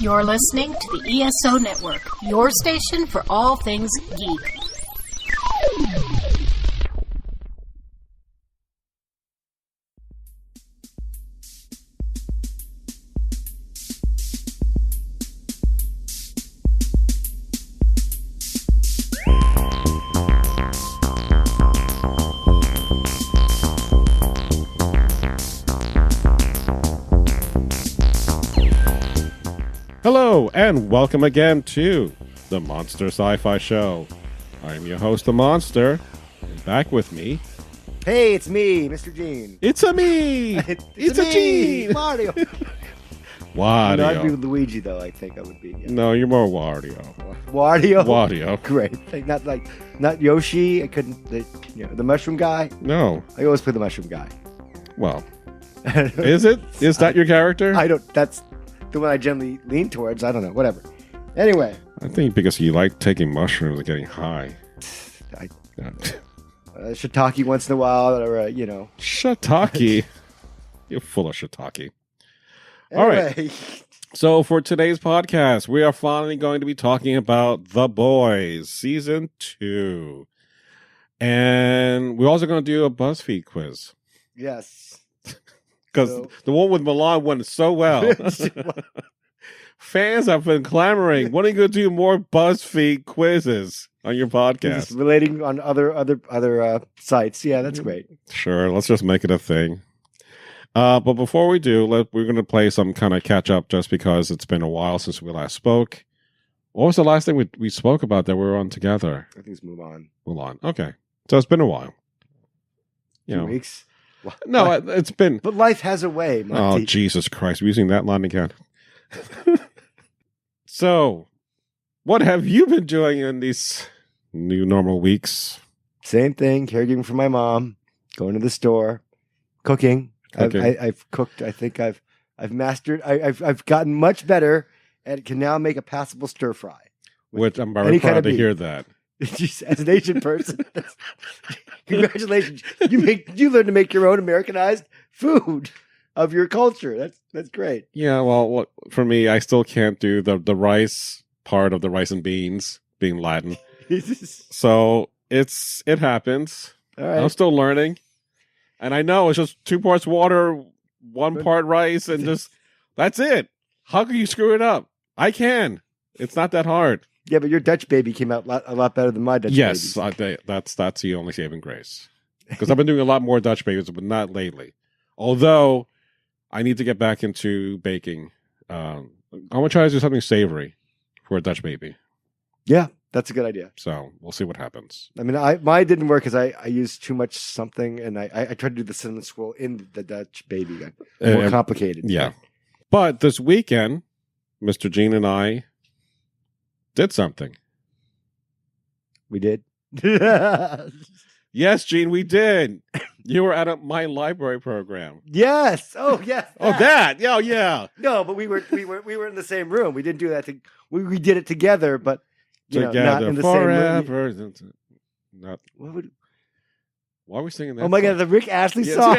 You're listening to the ESO Network, your station for all things geek. Hello, and welcome again to the Monster Sci-Fi Show. I'm your host, The Monster, and back with me... Hey, it's me, Mr. Gene. It's a me! it's a Gene! Mario! Wario. No, I'd be Luigi, though, I think I would be. Yeah. No, you're more Wario. Wario? Wario. Great. Not Yoshi. I couldn't... The mushroom guy? No. I always play the mushroom guy. Well, is it? Is that your character? I don't... That's the one I generally lean towards. I don't know. Whatever. Anyway. I think because you like taking mushrooms and getting high. Shiitake once in a while, or, Shiitake. You're full of shiitake. Anyway. All right. So for today's podcast, we are finally going to be talking about The Boys Season 2. And we're also going to do a Buzzfeed quiz. Yes. Because the one with Milan went so well. Fans have been clamoring. When are you going to do more BuzzFeed quizzes on your podcast? Just relating on other sites. Yeah, that's great. Sure, let's just make it a thing. But before we do, we're going to play some kind of catch up just because it's been a while since we last spoke. What was the last thing we spoke about that we were on together? I think it's Mulan. Mulan. Okay. So it's been a while. 2 weeks? No, it's been... But life has a way, Monty. Oh, Jesus Christ. We're using that line again. So, what have you been doing in these new normal weeks? Same thing. Caregiving for my mom. Going to the store. Cooking. I've cooked. I think I've mastered. I've gotten much better and can now make a passable stir fry. Which I'm very proud to hear that. As an Asian person, congratulations! You learned to make your own Americanized food of your culture. That's great. Yeah, well, for me, I still can't do the rice part of the rice and beans being Latin. So it happens. All right. I'm still learning, and I know it's just 2 parts water, 1 part rice, and just that's it. How can you screw it up? I can. It's not that hard. Yeah, but your Dutch baby came out a lot better than my Dutch baby. Yes, that's the only saving grace. Because I've been doing a lot more Dutch babies, but not lately. Although, I need to get back into baking. I want to try to do something savory for a Dutch baby. Yeah, that's a good idea. So, we'll see what happens. I mean, mine didn't work because I used too much something, and I tried to do the cinnamon swirl in the Dutch baby. More complicated. Yeah. But this weekend, Mr. Gene and I did something. We did. Yes, Gene, we did. You were at my library program. Yes. Oh, yes. Oh, that. Yeah, yeah. No, but we were in the same room. We didn't do that. We did it together, but together not in the forever. same room. Not. Why are we singing that? Oh my God, the Rick Astley song.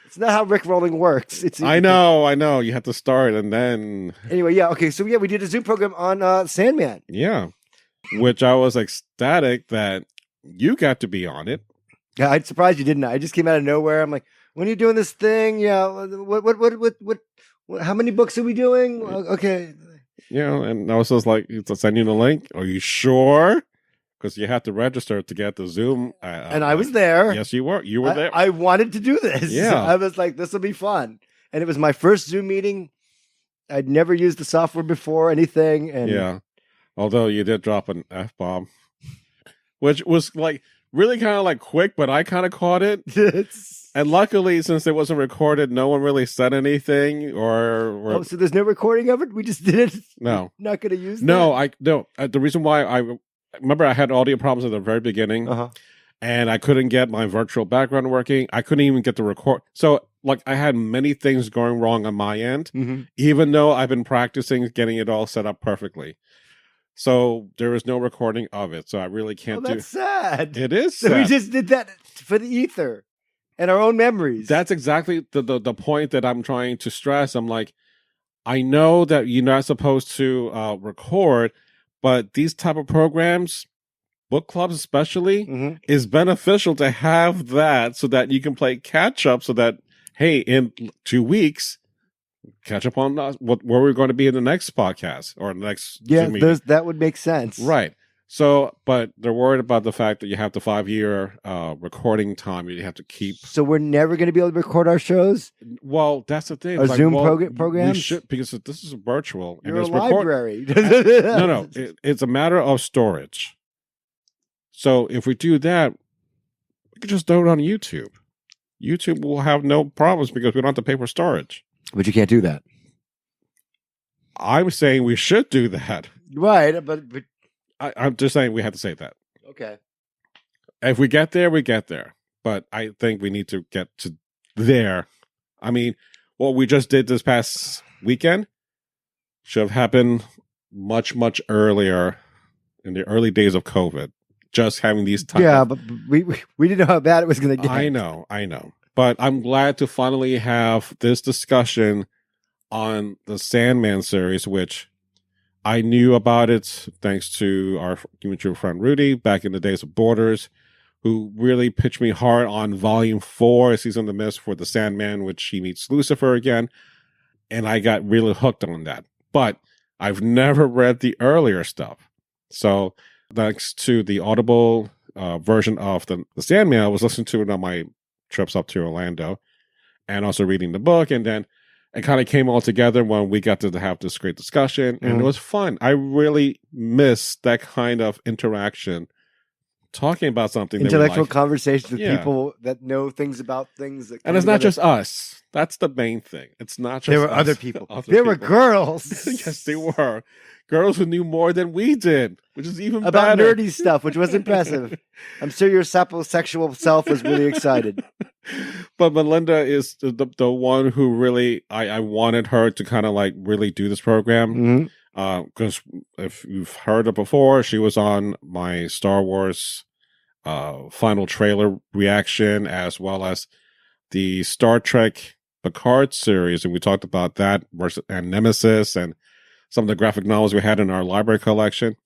It's not how Rick rolling works. I know. You have to start and then... Anyway, yeah, okay. So, yeah, we did a Zoom program on Sandman. Yeah. Which I was ecstatic that you got to be on it. Yeah, I'm surprised you didn't. I just came out of nowhere. I'm like, when are you doing this thing? Yeah, what how many books are we doing? Okay. Yeah, and I was just like, I'll send you the link. Are you sure? Because you have to register to get the Zoom. And I was there. Yes, you were. You were there. I wanted to do this. Yeah. I was like, this will be fun. And it was my first Zoom meeting. I'd never used the software before, anything. And yeah. Although you did drop an F-bomb. Which was like really kind of like quick, but I kind of caught it. And luckily, since it wasn't recorded, no one really said anything or so there's no recording of it? We just did it? No. Not going to use that? No. The reason why I remember I had audio problems at the very beginning, and I couldn't get my virtual background working. I couldn't even get the record. So, like, I had many things going wrong on my end, even though I've been practicing getting it all set up perfectly. So there is no recording of it. So I really can't do. That's sad. It is. So sad. we just did that for the ether. and our own memories. That's exactly the point that I'm trying to stress. I'm like, I know that you're not supposed to record, but these type of programs, book clubs especially, is beneficial to have that so that you can play catch up. So that hey, in 2 weeks, catch up on where we're going to be in the next podcast or the next Zoom meeting. That would make sense, right? So, but they're worried about the fact that you have the 5-year recording time you have to keep. So we're never going to be able to record our shows? Well, that's the thing. Our Zoom programs? We should, because this is virtual. You're a library. No. It's a matter of storage. So if we do that, we could just throw it on YouTube. YouTube will have no problems because we don't have to pay for storage. But you can't do that. I'm saying we should do that. Right, but I'm just saying we have to say that. Okay. If we get there, we get there. But I think we need to get to there. I mean, what we just did this past weekend should have happened much, much earlier in the early days of COVID. Just having these types. Yeah, but we didn't know how bad it was going to get. I know. But I'm glad to finally have this discussion on the Sandman series, which I knew about it thanks to our mutual friend Rudy back in the days of Borders, who really pitched me hard on Volume 4, Season of the Mist for the Sandman, which he meets Lucifer again. And I got really hooked on that. But I've never read the earlier stuff. So thanks to the Audible version of the Sandman, I was listening to it on my trips up to Orlando and also reading the book. And then it kind of came all together when we got to have this great discussion, and it was fun. I really miss that kind of interaction, talking about something. Intellectual conversations with people that know things about things. And it's not just us. That's the main thing. It's not just there were us. other people. There were girls. Yes, they were. Girls who knew more than we did, which is even about better. Nerdy stuff, which was impressive. I'm sure your saposexual self was really excited. But Melinda is the one who really, I wanted her to kind of like really do this program. Because if you've heard it before, she was on my Star Wars final trailer reaction, as well as the Star Trek Picard series. And we talked about that and Nemesis and some of the graphic novels we had in our library collection.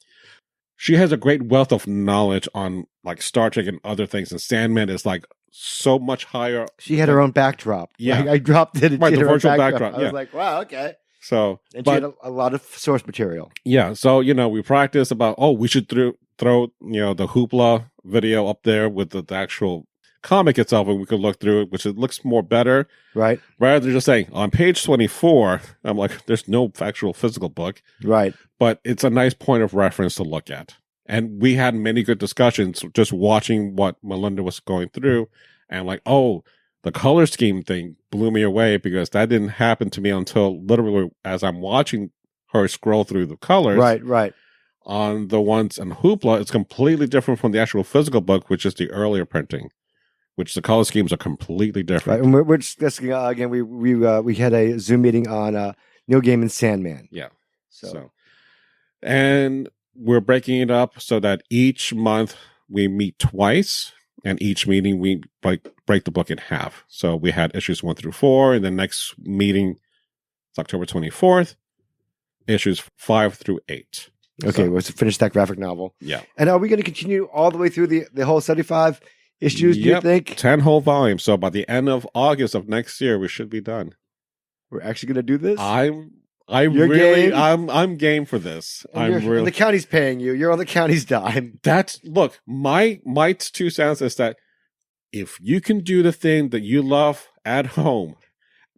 She has a great wealth of knowledge on like Star Trek and other things, and Sandman is like so much higher. She had her own backdrop. Yeah, I dropped it. Right, the virtual backdrop. I was like, wow, okay. So, and she had a lot of source material. Yeah, so we practiced about we should throw the Hoopla video up there with the actual comic itself, and we could look through it, which it looks more better, right? Rather than just saying on page 24. I'm like, there's no actual physical book, right? But it's a nice point of reference to look at, and we had many good discussions just watching what Melinda was going through, and like, the color scheme thing blew me away because that didn't happen to me until literally as I'm watching her scroll through the colors, right. On the ones in Hoopla, it's completely different from the actual physical book, which is the earlier printing. Which the color schemes are completely different. Right, and we're discussing again. We had a Zoom meeting on Neil Gaiman's Sandman. Yeah. So, and we're breaking it up so that each month we meet twice, and each meeting we break the book in half. So we had issues 1 through 4, and the next meeting is October 24th. Issues 5 through 8. Okay, we'll finish that graphic novel. Yeah. And are we going to continue all the way through the whole 75? Issues, do you think? 10 whole volumes. So by the end of August of next year, we should be done. We're actually going to do this? I'm game for this. And the county's paying you. You're on the county's dime. Look, my 2 cents is that if you can do the thing that you love at home,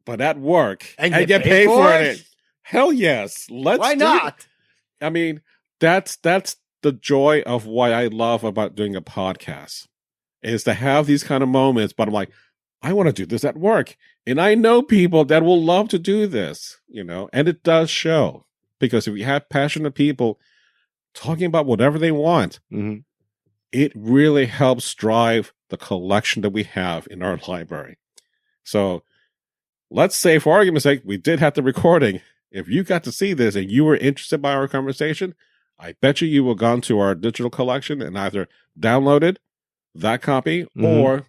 but at work, and get paid for it, hell yes. Why not? I mean, that's the joy of what I love about doing a podcast. Is to have these kind of moments, but I'm like, I want to do this at work. And I know people that will love to do this, and it does show. Because if you have passionate people talking about whatever they want, it really helps drive the collection that we have in our library. So let's say, for argument's sake, we did have the recording. If you got to see this and you were interested by our conversation, I bet you will have gone to our digital collection and either downloaded that copy or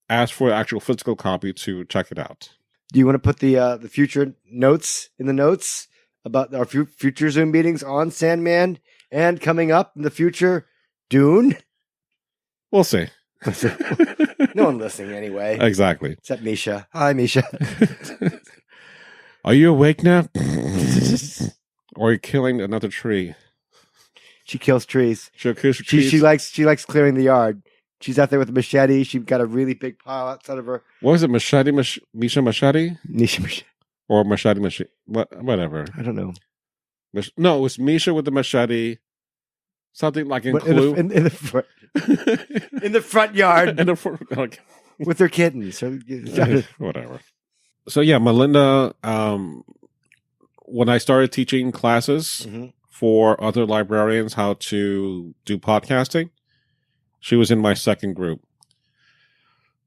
ask for an actual physical copy to check it out. Do you want to put the future notes in the notes about our future Zoom meetings on Sandman and coming up in the future Dune? We'll see. No one listening anyway. Exactly. Except Misha. Hi, Misha. Are you awake now? Or are you killing another tree? She kills trees. Trees. She likes clearing the yard. She's out there with a machete. She's got a really big pile outside of her. What was it? Misha Machete? Misha Machete. Or Machete? Whatever. I don't know. No, it was Misha with the machete. Something like in Clue. In the front. In the front yard. Okay. With her kittens. Whatever. So yeah, Melinda, when I started teaching classes for other librarians how to do podcasting, she was in my second group.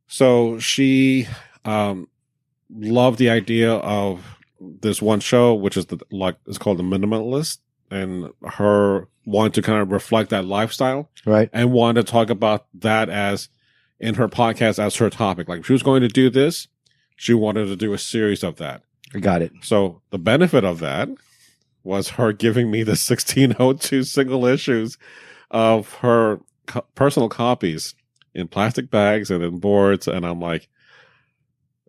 So she loved the idea of this one show, which is it's called The Minimalist, and her wanted to kind of reflect that lifestyle, right? And wanted to talk about that as in her podcast as her topic. Like if she was going to do this, she wanted to do a series of that. I got it. So the benefit of that was her giving me the 1602 single issues of her personal copies in plastic bags and in boards. And I'm like,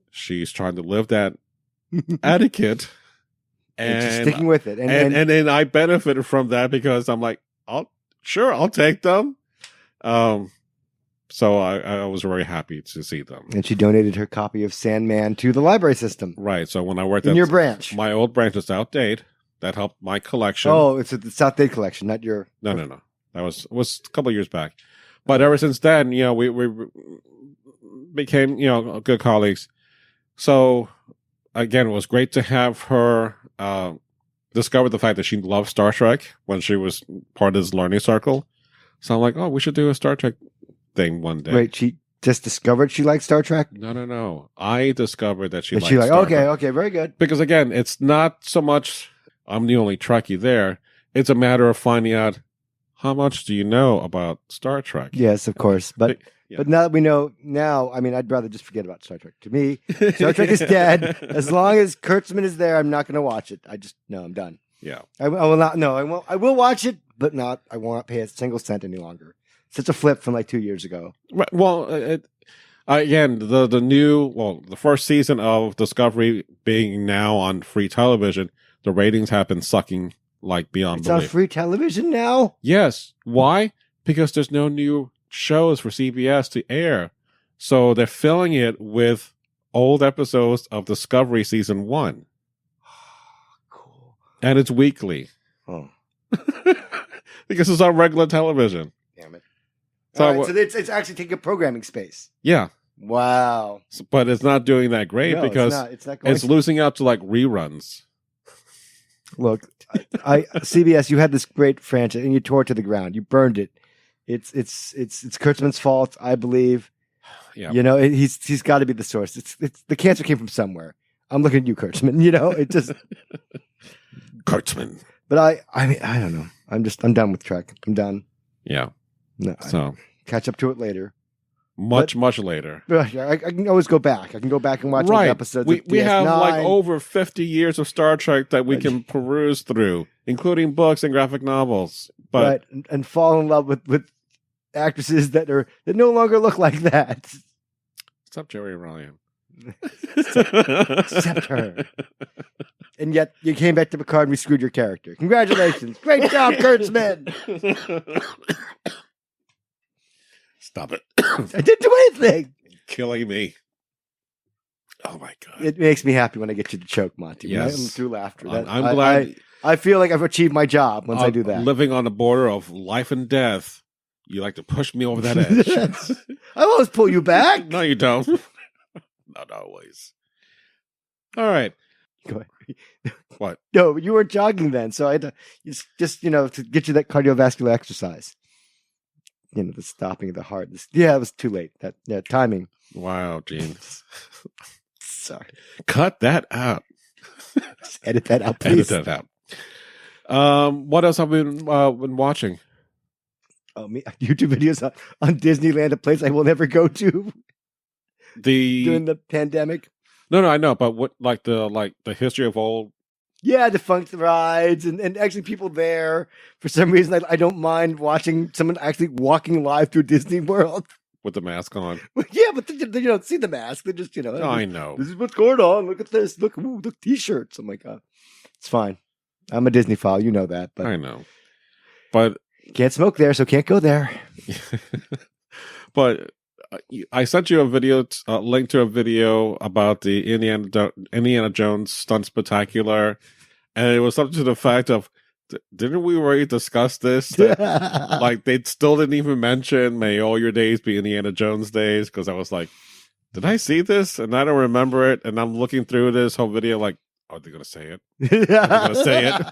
she's trying to live that etiquette. And just sticking with it. And then I benefited from that because I'm like, I'll take them. So I was very happy to see them. And she donated her copy of Sandman to the library system. Right. So when I worked in your branch, my old branch was outdated. That helped my collection. Oh, it's the South Dade collection, not your. No. That was a couple of years back. But ever since then, we became, good colleagues. So again, it was great to have her discover the fact that she loved Star Trek when she was part of this learning circle. So I'm like, we should do a Star Trek thing one day. Wait, she just discovered she liked Star Trek? No. I discovered that she liked Star Trek. Okay, very good. Because again, it's not so much I'm the only Trekkie there. It's a matter of finding out how much do you know about Star Trek. Yes, of course. But now that we know I'd rather just forget about Star Trek. To me, Star Trek is dead. As long as Kurtzman is there, I'm not going to watch it. I'm done. Yeah. I will not. No, I won't. I will watch it, but I will not pay a single cent any longer. Such a flip from like 2 years ago. Right. Well, again, the first season of Discovery being now on free television, the ratings have been sucking like beyond belief. It's on free television now? Yes. Why? Because there's no new shows for CBS to air. So they're filling it with old episodes of Discovery season 1. Cool. And it's weekly. Oh. Because it's on regular television. Damn it. So it's actually taking up programming space. Yeah. Wow. But it's not doing that great because it's losing out to like reruns. Look, CBS, you had this great franchise and you tore it to the ground. You burned it. It's Kurtzman's fault, I believe. Yeah. He's got to be the source. It's the cancer came from somewhere. I'm looking at you, Kurtzman. It just Kurtzman. But I don't know. I'm done with Trek. I'm done. Yeah. No, so catch up to it later. Much later. I can always go back. I can go back and watch all the episodes. We have like over 50 years of Star Trek that we can peruse through, including books and graphic novels. But and fall in love with actresses that no longer look like that. Except Jerry Ryan. Except her. And yet you came back to Picard and we screwed your character. Congratulations. Great job, Kurtzman. Stop it. I didn't do anything. Killing me. Oh my God. It makes me happy when I get you to choke, Monty. Yes. I'm through laughter. I'm glad. I feel like I've achieved my job once I do that. Living on the border of life and death. You like to push me over that edge. I always pull you back. No, you don't. Not always. All right. Go ahead. What? No, you weren't jogging then, so I had to just to get you that cardiovascular exercise. The stopping of the heart. It was too late. That timing. Wow, Gene. Sorry. Cut that out. Just edit that out, please. Edit that out. What else have we been watching? YouTube videos on Disneyland, a place I will never go to. during the pandemic. No, I know, but what like the history of old. Yeah, defunct rides and actually people there. For some reason, I don't mind watching someone actually walking live through Disney World. With the mask on. Yeah, but they don't see the mask. They just, I know. This is what's going on. Look at this. Look, T-shirts. I'm like, it's fine. I'm a Disney file. You know that. But I know. But can't smoke there, so can't go there. But I sent you a video, link to a video about the Indiana Jones Stunt Spectacular, and it was something to the fact of, didn't we already discuss this? Like, they still didn't even mention "May all your days be Indiana Jones days," because I was like, did I see this? And I don't remember it. And I'm looking through this whole video like, are they going to say it? Are they going to say it?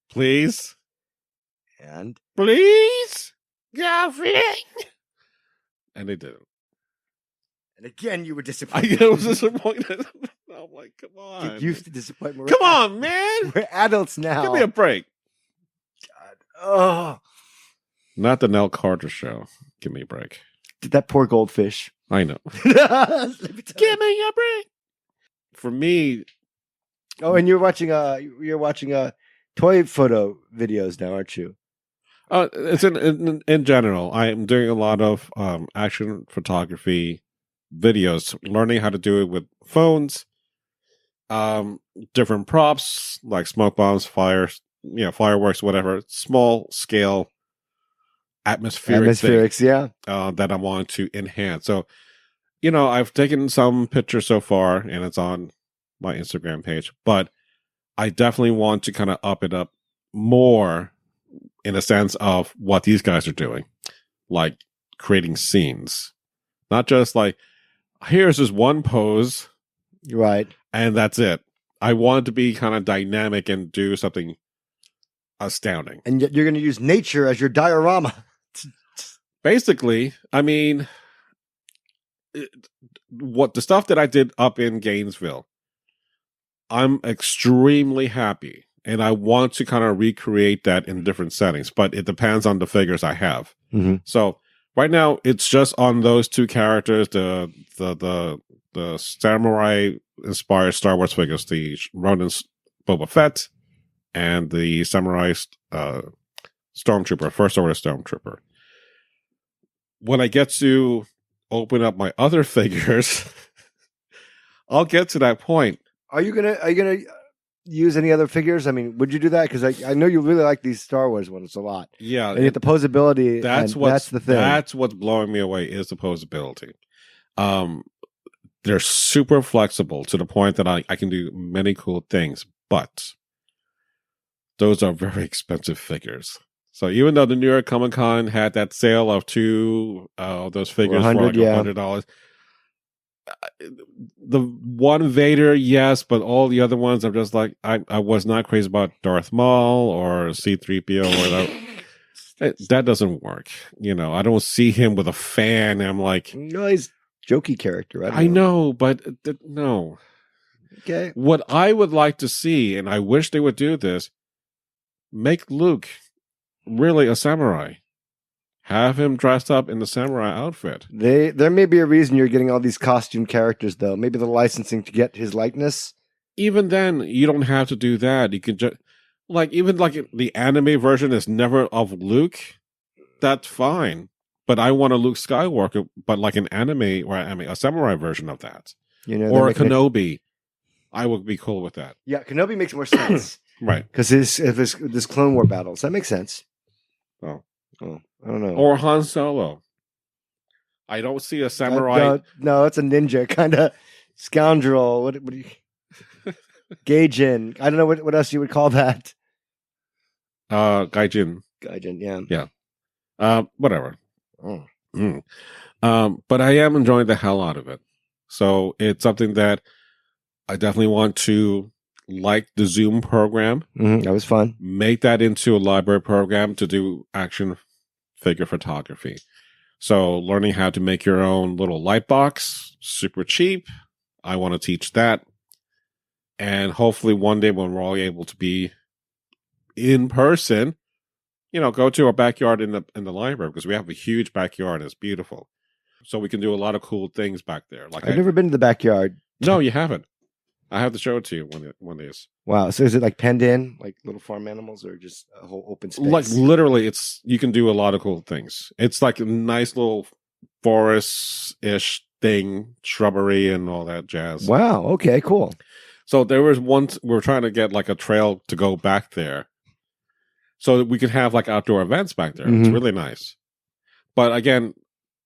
Please? And? Please? Girlfriend? And they didn't. And again, you were disappointed. I was disappointed. I'm like, come on. You used to disappoint me. Come on, man. We're adults now. Give me a break. God. Oh. Not the Nell Carter show. Give me a break. That poor goldfish. I know. Give me a break. For me. Oh, and you're watching toy photo videos now, aren't you? It's in general. I am doing a lot of action photography videos, learning how to do it with phones, different props like smoke bombs, fires, fireworks, whatever, small scale atmospherics, yeah, that I want to enhance. So, I've taken some pictures so far, and it's on my Instagram page, but I definitely want to kind of up it up more in a sense of what these guys are doing, like creating scenes, not just like, here's this one pose, right, and that's it. I want it to be kind of dynamic and do something astounding. And yet you're going to use nature as your diorama. Basically, I mean, what the stuff that I did up in Gainesville, I'm extremely happy. And I want to kind of recreate that in different settings, but it depends on the figures I have. Mm-hmm. So right now, it's just on those two characters, the samurai inspired Star Wars figures, the Ronin Boba Fett and the samurai stormtrooper, first order stormtrooper. When I get to open up my other figures, I'll get to that point. Are you gonna use any other figures? I mean, would you do that? Because I know you really like these Star Wars ones a lot. Yeah. And yet the posability, that's the thing. That's what's blowing me away is the posability. They're super flexible to the point that I can do many cool things, but those are very expensive figures. So even though the New York Comic Con had that sale of two of those figures for like $100, the one Vader, yes, but all the other ones, I'm just like, I was not crazy about Darth Maul or C-3PO or that doesn't work. I don't see him with a fan. I'm like, no, he's jokey character. I know, but no. Okay. What I would like to see, and I wish they would do this, make Luke really a samurai. Have him dressed up in the samurai outfit. There may be a reason you're getting all these costume characters, though. Maybe the licensing to get his likeness. Even then, you don't have to do that. You can just even the anime version is never of Luke. That's fine, but I want a Luke Skywalker, but like an anime or a samurai version of that, or a Kenobi. I would be cool with that. Yeah, Kenobi makes more sense, right? Because this Clone War battles that makes sense. Oh, I don't know. Or Han Solo. I don't see a samurai. No, it's a ninja kind of scoundrel. What do you? Gaijin. I don't know what else you would call that. Gaijin. Gaijin. Yeah. Whatever. Oh. But I am enjoying the hell out of it. So it's something that I definitely want to like the Zoom program. Mm-hmm. That was fun. Make that into a library program to do action figure photography. So learning how to make your own little light box, super cheap. I want to teach that. And hopefully one day when we're all able to be in person, go to our backyard in the library, because we have a huge backyard. It's beautiful. So we can do a lot of cool things back there. Like I've never been to the backyard. No, you haven't. I have to show it to you one of these. Wow. So is it like penned in, like little farm animals, or just a whole open space? Like literally, you can do a lot of cool things. It's like a nice little forest-ish thing, shrubbery and all that jazz. Wow. Okay, cool. So there was once we were trying to get like a trail to go back there so that we could have like outdoor events back there. It's really nice. But again,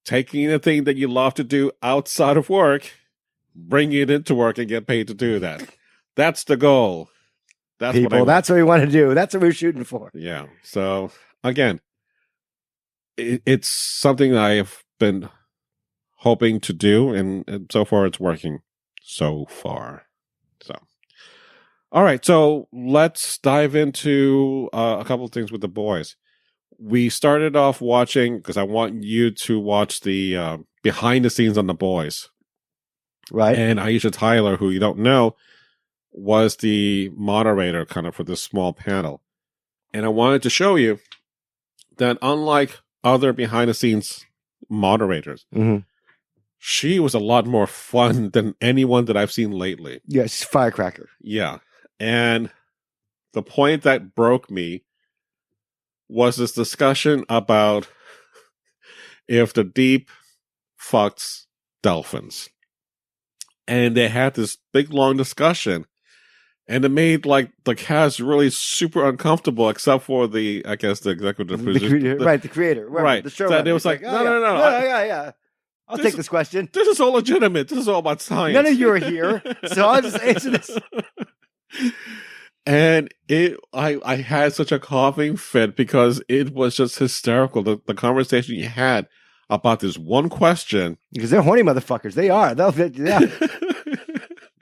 taking the thing that you love to do outside of work, bringing it into work and get paid to do that. That's the goal. That's that's what we want to do. That's what we're shooting for. Yeah. So again, it's something I have been hoping to do, and so far it's working so far. So, all right. So let's dive into a couple of things with the boys. We started off watching, because I want you to watch the behind the scenes on the boys. Right. And Aisha Tyler, who you don't know, was the moderator kind of for this small panel. And I wanted to show you that unlike other behind the scenes moderators, she was a lot more fun than anyone that I've seen lately. Yes, firecracker. Yeah. And the point that broke me was this discussion about if the deep fucks dolphins. And they had this big, long discussion. And it made like the cast really super uncomfortable, except for the executive producer. The creator. Right. The showrunner. It was like, no. Yeah. I'll take this question. This is all legitimate. This is all about science. None of you are here, so I'll just answer this. And I had such a coughing fit because it was just hysterical. The conversation you had about this one question. Because they're horny motherfuckers. They are.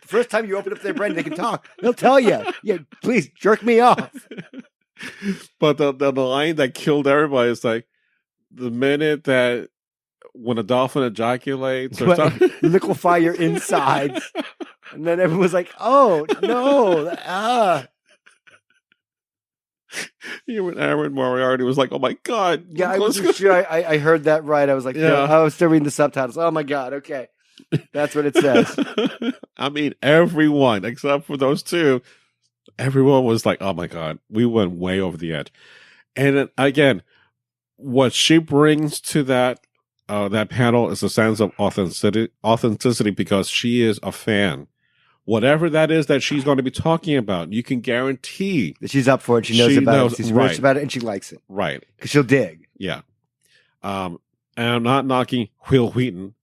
First time you open up their brain, they can talk. They'll tell you, yeah, please jerk me off. But the line that killed everybody is like, the minute that when a dolphin ejaculates or something, liquefy your insides. And then everyone was like, oh, no. Even Aaron Moriarty was like, oh my God. Yeah, I wasn't sure I heard that right. I was like, no, I was still reading the subtitles. Oh my God, okay. That's what it says. I mean, everyone, except for those two, everyone was like, oh my God, we went way over the edge. And again, what she brings to that panel is a sense of authenticity because she is a fan. Whatever that is that she's going to be talking about, you can guarantee that she's up for it. She knows about it. She's rich about it, and she likes it. Right. Because she'll dig. Yeah. And I'm not knocking Will Wheaton,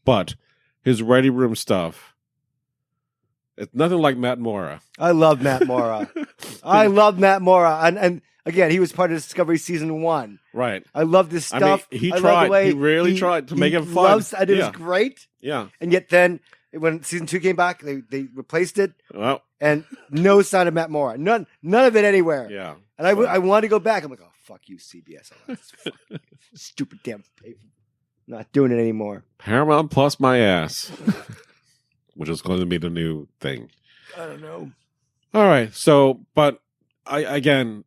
but his Ready Room stuff, it's nothing like Matt Mora. I love Matt Mora. And again, he was part of Discovery Season 1. Right. I love this stuff. I mean, he tried. He really tried to make it fun. And it was great. Yeah. And yet then, when Season 2 came back, they replaced it. Well, and no sign of Matt Mora. None of it anywhere. Yeah. And I wanted to go back. I'm like, oh, fuck you, CBS. I like this stupid damn paper. Not doing it anymore. Paramount plus my ass. Which is going to be the new thing. I don't know. All right. So, but it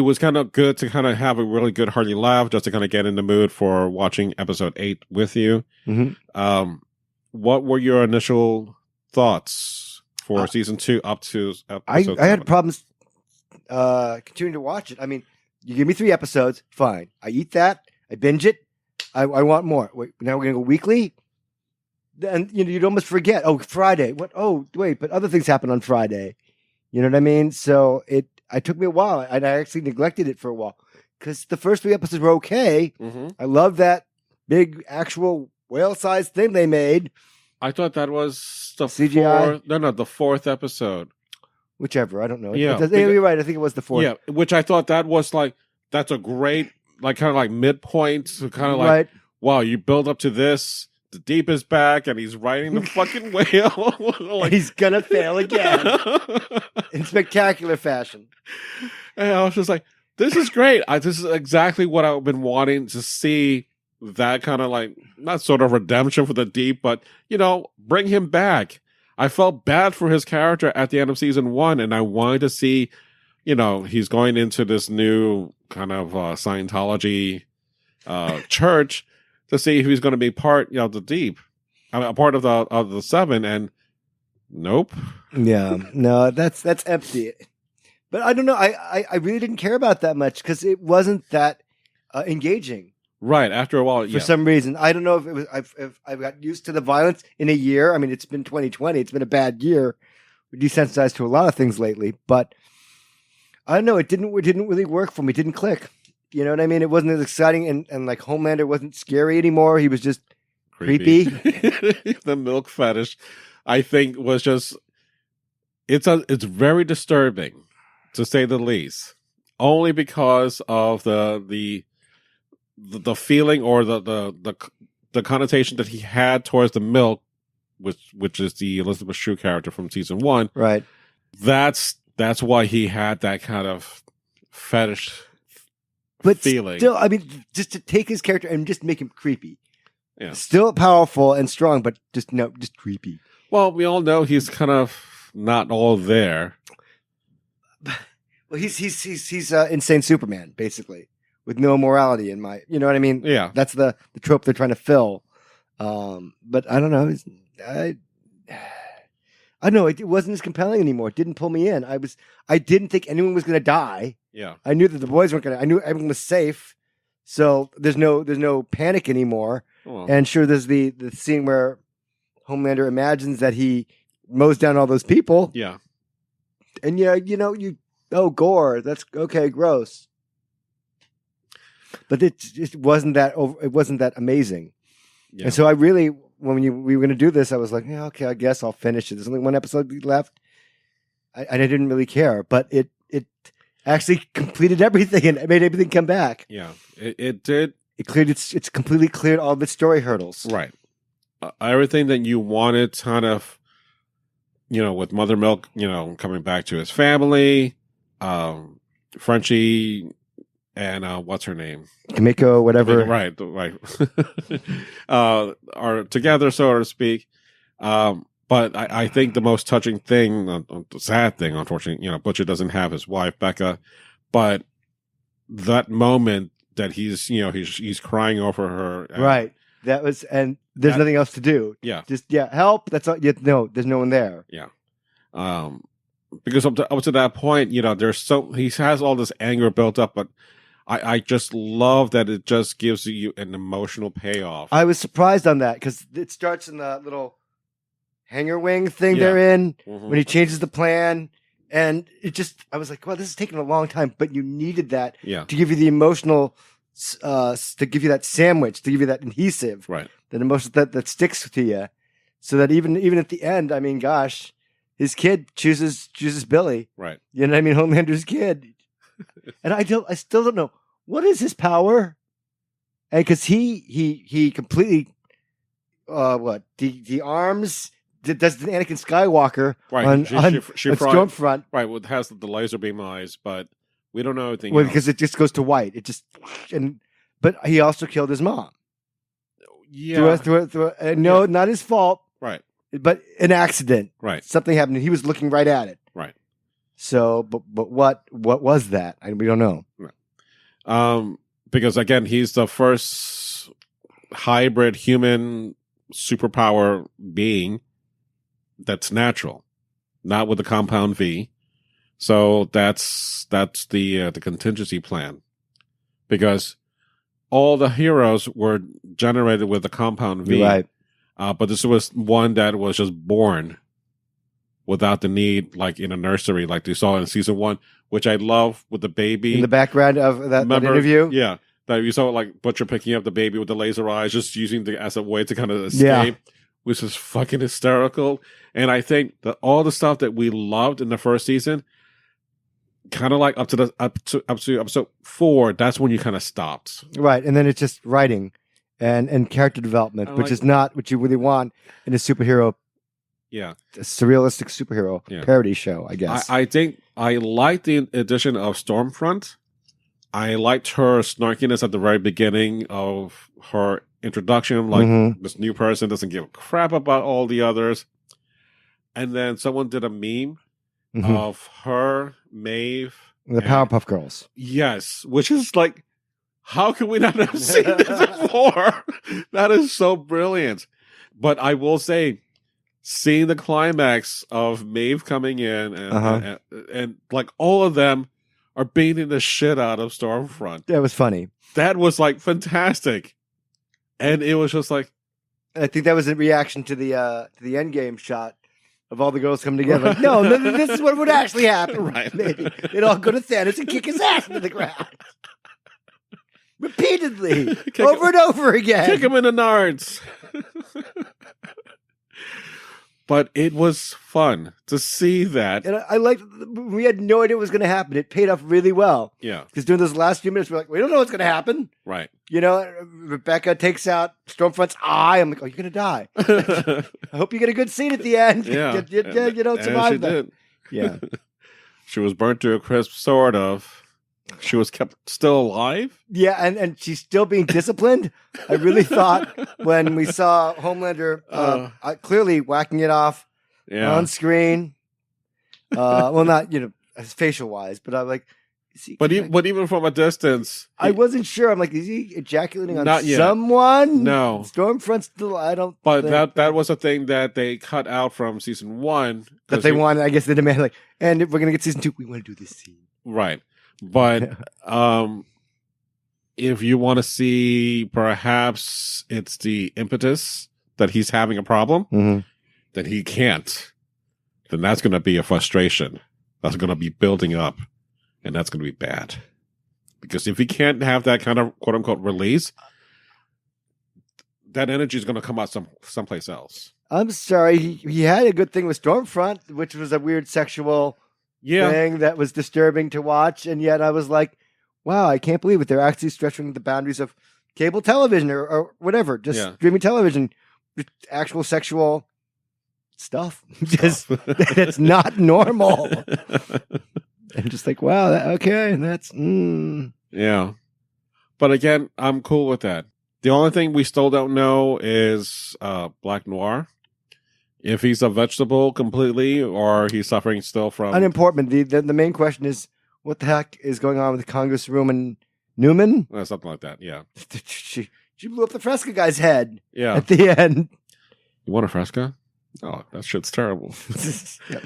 was kind of good to kind of have a really good hearty laugh just to kind of get in the mood for watching episode 8 with you. What were your initial thoughts for season 2 up to episode 7? I had problems continuing to watch it. I mean, you give me 3 episodes, fine. I eat that. I binge it. I want more. Wait, now we're going to go weekly? And you'd almost forget. Oh, Friday. What? Oh, wait, but other things happen on Friday. You know what I mean? So it took me a while, and I actually neglected it for a while because the first 3 episodes were okay. I love that big actual whale-sized thing they made. I thought that was the CGI. The 4th episode. Whichever, I don't know. Yeah, you're right. I think it was the 4th. Yeah, which I thought that was that's a great kind of midpoint. So kind of right. Wow, you build up to this. The deep is back, and he's riding the fucking whale. And he's gonna fail again in spectacular fashion. And I was just like, "This is great. This is exactly what I've been wanting to see." That kind of not sort of redemption for the deep, but bring him back. I felt bad for his character at the end of season 1, and I wanted to see, he's going into this new kind of Scientology church. to see if he's going to be part, the deep, a part of the seven, and nope. Yeah, no, that's empty. But I don't know. I really didn't care about that much because it wasn't that engaging. Right. After a while, for some reason, I don't know if it was. I've got used to the violence in a year. I mean, it's been 2020. It's been a bad year. We're desensitized to a lot of things lately, but I don't know. It didn't really work for me. It didn't click. You know what I mean? It wasn't as exciting, and like Homelander wasn't scary anymore. He was just creepy. The milk fetish, I think, was just it's very disturbing, to say the least. Only because of the feeling or the connotation that he had towards the milk, which is the Elizabeth Shue character from season 1. Right. That's why he had that kind of fetish. But feeling. Still, I mean, just to take his character and just make him creepy. Yeah. Still powerful and strong, but just creepy. Well, we all know he's kind of not all there. Well, he's insane Superman, basically, with no morality in my. You know what I mean? Yeah. That's the trope they're trying to fill. But I don't know. I don't know. It wasn't as compelling anymore. It didn't pull me in. I didn't think anyone was going to die. Yeah. I knew that the boys weren't going to. I knew everyone was safe. So there's no panic anymore. Oh. And sure, there's the scene where Homelander imagines that he mows down all those people. Yeah. And gore. That's okay. Gross. But it just wasn't that. It wasn't that amazing. Yeah. And so I really, when we were going to do this, I was like, yeah, okay, I guess I'll finish it. There's only one episode left. I didn't really care, but it actually completed everything and it made everything come back. Yeah, it did. It cleared it's completely cleared all of its story hurdles. Right. Everything that you wanted, kind of, with Mother Milk, coming back to his family, Frenchie, and what's her name? Kamiko, whatever. Right. Are together, so to speak. But I think the most touching thing, the sad thing, unfortunately, Butcher doesn't have his wife, Becca, but that moment that he's crying over her. Right. That was, and there's nothing else to do. Yeah. Just, help. That's all. No, there's no one there. Yeah. Because up to that point, he has all this anger built up, but I just love that it just gives you an emotional payoff. I was surprised on that because it starts in the little hanger wing thing they're in when he changes the plan. And I was like, wow, this is taking a long time, but you needed that to give you the emotional, to give you that sandwich, to give you that adhesive, right? That emotion that sticks to you, so that even at the end, I mean, gosh, his kid chooses Billy, right? You know what I mean? Homelander's kid, and I still don't know what is his power, and because he completely, the arms. Does the Anakin Skywalker on Stormfront. Right, well, it has the laser beam eyes, but we don't know anything else. Because it just goes to white. But he also killed his mom. Yeah. No, not his fault. Right. But an accident. Right. Something happened. He was looking right at it. Right. So, but what was that? We don't know. Right. Because, again, he's the first hybrid human superpower being that's natural, not with the compound V. So that's the contingency plan, because all the heroes were generated with the compound V, right? But this was one that was just born without the need, like in a nursery, like you saw in season 1, which I love, with the baby in the background of that interview. Yeah, that you saw, like Butcher picking up the baby with the laser eyes, just using as a way to kind of escape. Yeah. Which is fucking hysterical. And I think that all the stuff that we loved in the first season, kind of like up to episode 4, that's when you kind of stopped. Right. And then it's just writing and character development, which is not what you really want in a superhero. Yeah. A surrealistic superhero parody show, I guess. I think I liked the addition of Stormfront. I liked her snarkiness at the very beginning of her introduction, like this new person doesn't give a crap about all the others. And then someone did a meme of her, Maeve, the Powerpuff Girls. Yes, which is like How can we not have seen this before? That is so brilliant. But I will say, seeing the climax of Maeve coming in and like all of them are beating the shit out of Stormfront. That was funny. That was like fantastic. And it was just like, I think that was a reaction to the Endgame shot of all the girls coming together. Like, no, this is what would actually happen. Right. Maybe they'd all go to Thanos and kick his ass into the ground. Repeatedly. Over and over again. Kick him in the nards. But it was fun to see that. And I liked, we had no idea what was going to happen. It paid off really well. Yeah. Because during those last few minutes, we're like, we don't know what's going to happen. Right. You know, Rebecca takes out Stormfront's eye. I'm like, oh, you're going to die. I hope you get a good scene at the end. Yeah. You don't survive that. Did. Yeah. She was burnt to a crisp, sort of. She was kept still alive? Yeah, and she's still being disciplined. I really thought when we saw Homelander clearly whacking it off on screen. Well, not, facial wise, but I'm like, but even from a distance, I wasn't sure. I'm like, is he ejaculating on not yet. someone? No. Stormfront still, I don't But think that was a thing that they cut out from season 1. That they wanted, I guess they demand, like, and if we're going to get season 2, we want to do this scene. Right. But if you want to see perhaps it's the impetus that he's having a problem, that he can't, then that's going to be a frustration. That's going to be building up, and that's going to be bad. Because if he can't have that kind of quote-unquote release, that energy is going to come out someplace else. I'm sorry. He had a good thing with Stormfront, which was a weird sexual thing that was disturbing to watch, and yet I was like, wow, I can't believe it. They're actually stretching the boundaries of cable television or whatever, just streaming television, just actual sexual stuff. Just that's not normal. And just like, wow, okay, that's yeah. But again, I'm cool with that. The only thing we still don't know is Black Noir. If he's a vegetable completely, or he's suffering still from unimportant. The main question is, what the heck is going on with Congresswoman Newman? Something like that. Yeah, she blew up the Fresca guy's head. Yeah, at the end. You want a Fresca? Oh, that shit's terrible.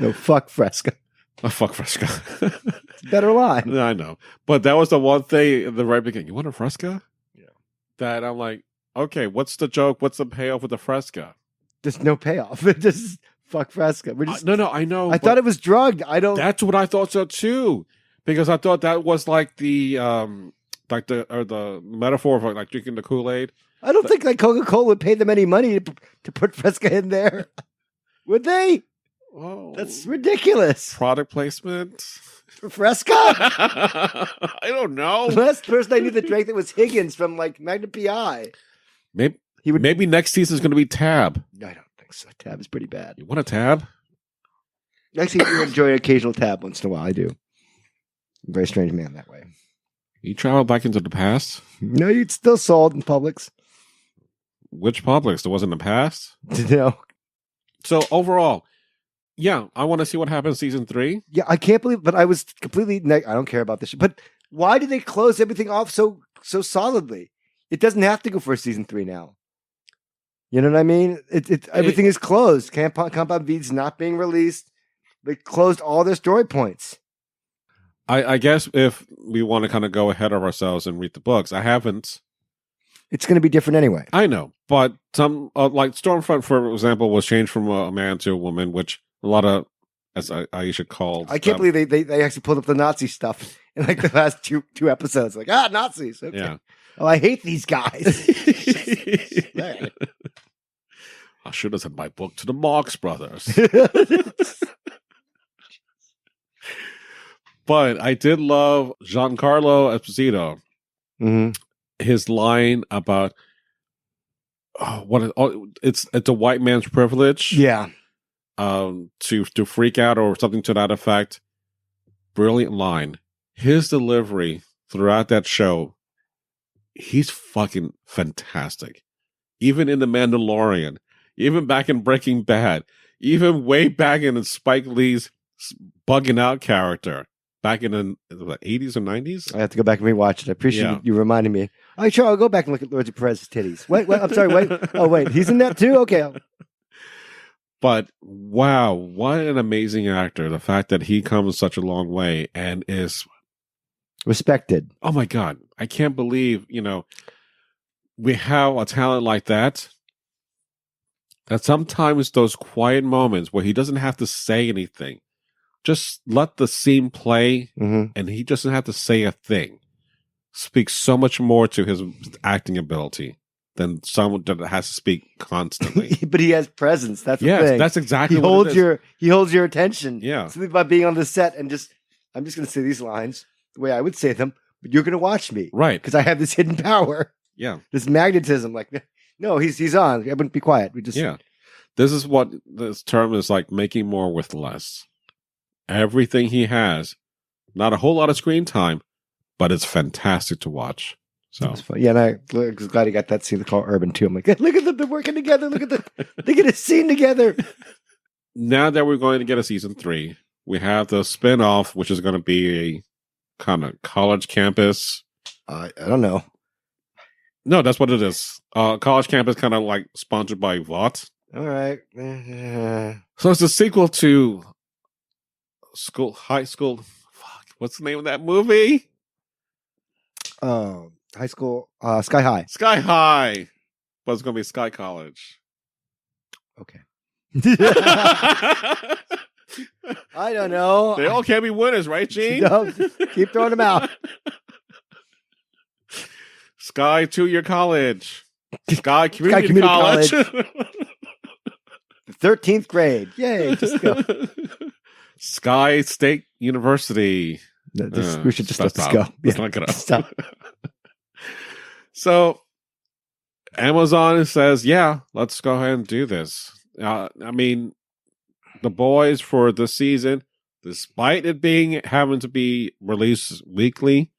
No, fuck Fresca. Fuck Fresca. It's a better line. I know, but that was the one thing at the very beginning. You want a Fresca? Yeah. That I'm like, okay, what's the joke? What's the payoff with the Fresca? There's no payoff. It just fuck Fresca. We're just, no, I know. I thought it was drugged. That's what I thought so too, because I thought that was like the metaphor of like drinking the Kool-Aid. I don't think like Coca-Cola would pay them any money to put Fresca in there. Would they? Oh, that's ridiculous. Product placement for Fresca? I don't know. The last person I knew that drank that was Higgins from like Magna PI. Maybe next season is going to be Tab. I don't think so. Tab is pretty bad. You want a Tab? Actually, I enjoy an occasional Tab once in a while. I do. I'm a very strange man that way. You travel back into the past? No, you'd still sold in Publix. Which Publix? There wasn't in the past? No. So overall, yeah, I want to see what happens season 3. Yeah, I can't believe, but I was completely, I don't care about this shit. But why did they close everything off so solidly? It doesn't have to go for season 3 now. You know what I mean? Everything is closed. Compound V's not being released. They closed all their story points. I guess if we want to kind of go ahead of ourselves and read the books, I haven't. It's going to be different anyway. I know, but some like Stormfront, for example, was changed from a man to a woman, which a lot of, as Aisha called. I can't believe they actually pulled up the Nazi stuff in like the last two episodes. Like, Nazis. Okay. Yeah. Oh, I hate these guys. I should have sent my book to the Marx Brothers. But I did love Giancarlo Esposito. Mm-hmm. His line about it's a white man's privilege. Yeah. To freak out or something to that effect. Brilliant line. His delivery throughout that show, he's fucking fantastic. Even in The Mandalorian, even back in Breaking Bad, even way back in Spike Lee's Bugging Out character. back in the 80s or 90s. I have to go back and rewatch it. I appreciate you reminding me. All right, sure, I'll go back and look at Lords of Perez's titties. Wait, I'm sorry, wait. Oh, wait, he's in that too? Okay. But wow, what an amazing actor. The fact that he comes such a long way and is respected. Oh my God. I can't believe, we have a talent like that. That sometimes those quiet moments where he doesn't have to say anything, just let the scene play and he doesn't have to say a thing, speaks so much more to his acting ability than someone that has to speak constantly. But he has presence. That's the thing. That's exactly he what holds it is. He holds your attention. Yeah. Simply by being on the set and I'm just going to say these lines the way I would say them, but you're going to watch me. Right. Because I have this hidden power. Yeah. This magnetism. Like, no, he's on. I wouldn't be quiet. Yeah. This is what this term is like, making more with less. Everything he has, not a whole lot of screen time, but it's fantastic to watch. So yeah, and I was glad he got that scene called Urban too. I'm like, look at them, they're working together. Look at they get a scene together. Now that we're going to get a season 3, we have the spin-off, which is going to be a kind of college campus. I don't know. No, that's what it is. College campus, kind of like sponsored by Vought. All right. So it's a sequel to high school. Fuck, what's the name of that movie? High school, Sky High. Sky High. But it's going to be Sky College. Okay. I don't know. They all can't be winners, right, Gene? No, keep throwing them out. Sky 2-year college. Sky Community College. The 13th grade. Yay, just go. Sky State University. We should just let this go. It's not gonna stop. So Amazon says, yeah, let's go ahead and do this. I mean, The Boys for this season, despite it having to be released weekly,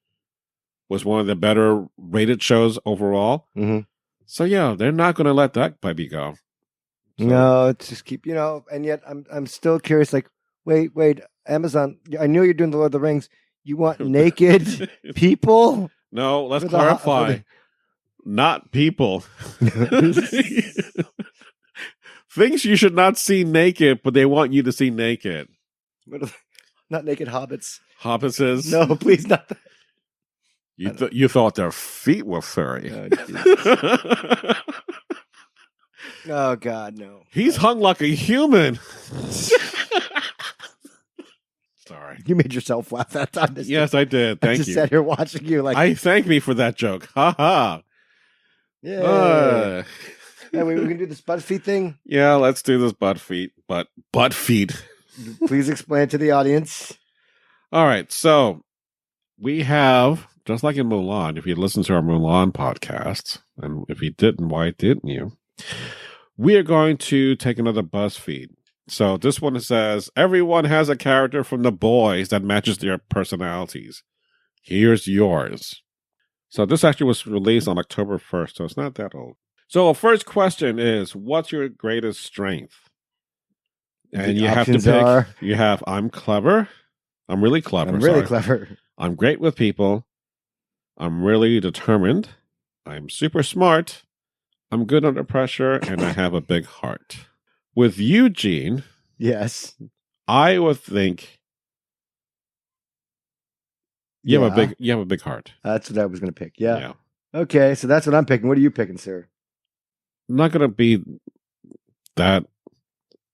was one of the better rated shows overall. So yeah, they're not going to let that baby go. So. No, it's just keep, and yet I'm still curious. Like, wait, Amazon, I know you're doing the Lord of the Rings. You want naked people? No, let's clarify. Not people. Things you should not see naked, but they want you to see naked. Not naked hobbits. Hobbitses? No, please not. You thought their feet were furry. Oh, God, no. He's hung like a human. Sorry. You made yourself laugh that time. Yes, I did. Thank you. I just sat here watching you like... I thank me for that joke. Ha ha. Yeah. Hey, we can do this Buzzfeed thing? Yeah, let's do this Buzzfeed. Buzzfeed. Please explain it to the audience. All right, so we have, just like in Mulan, if you listen to our Mulan podcast, and if you didn't, why didn't you? We are going to take another Buzzfeed. So this one says, everyone has a character from The Boys that matches their personalities. Here's yours. So this actually was released on October 1st, so it's not that old. So the first question is, what's your greatest strength? And you have to pick, you have, I'm clever. I'm really clever. I'm really clever. I'm great with people. I'm really determined. I'm super smart. I'm good under pressure, and I have a big heart. With Eugene, yes, I would think you have a big heart. That's what I was going to pick. Yeah. Okay, so that's what I'm picking. What are you picking, sir? I'm not going to be that